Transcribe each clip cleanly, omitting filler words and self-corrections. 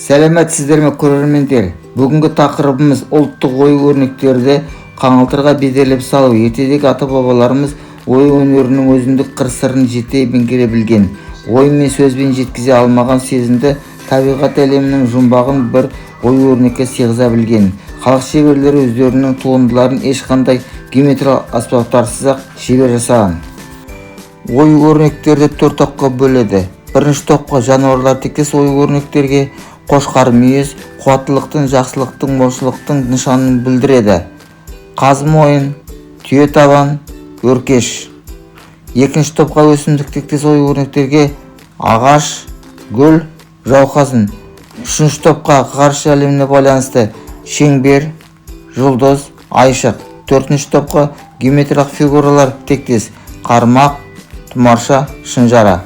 Сәлеметсіздер ме көрермендер? Бүгінгі тақырыбымыз ұлттық ою-өрнектерді қаңылтырға безелеп салу. Ертедегі ата-бабаларымыз ою өнерінің өзіндік қыр-сырын жете меңгере білген. Ой мен сөзбен жеткізе алмаған сезімді табиғат әлемінің жұмбағын бір ою-өрнекке сыйғыза білген. Халық шеберлері өздерінің туындыларын ешқандай геометриялық аспаптарсыз-ақ шебер жасаған. Ою-өрнектерді 4 топқа бөледі. Бірінші топқа жануарлар тектес ою-өрнектерге қошқар мүйіз қуаттылықтың, жақсылықтың, молшылықтың нышанын білдіреді. Қаз мойын, түйе табан, өркеш. Екінші топқа өсімдік тектес ою-өрнектерге ағаш, гүл, жауқазын. Үшінші топқа ғарыш әлеміне байланысты шеңбер, жұлдыз, айшық. Төртінші топқа геометриялық фигуралар тектес қармақ, тұмарша, шынжара.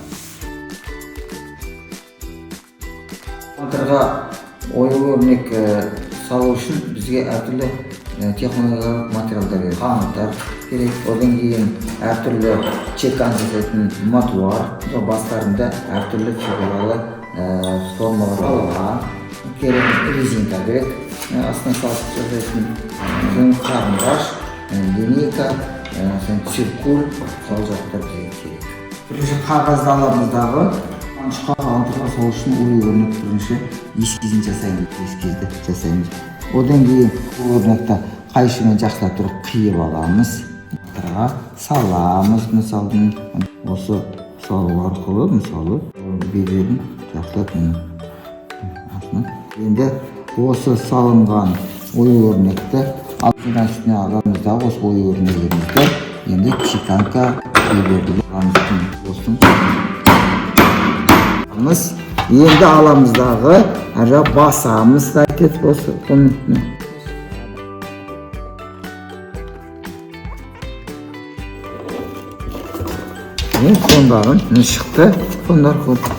Қаңылтырға ою-өрнек салу үшін бізге әртүрлі технологиялық материалдар керек. Қаңылтыр керек, одан кейін әртүрлі чекан жасайтын матуар, бастарында әртүрлі фигуралы формалар керек, резинка керек, астына салып жасайтын қарындаш, линейка, циркуль, сол заттар бізге керек. Бірінші қағазды аламыздағы қаңылтырға салу үшін ою-өрнек бірінші эскизін жасаймыз. Одан кейін ою-өрнекті қайшымен жақсылап тұрып қиып аламыз. Қаңылтырға саламыз. Мысалы, осы салу арқылы бедерін жақсылап енді осы салынған ою-өрнекті үстіне аламыз да осы ою-өрнегімізді енді чеканка бедерді енді аламыздағы басамыз әкет осы фондарын шықты.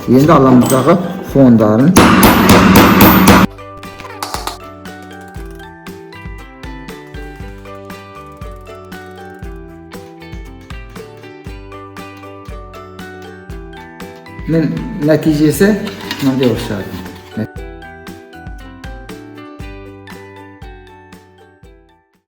Енді аламыздағы фондарын нәтижесі мынандай шығады.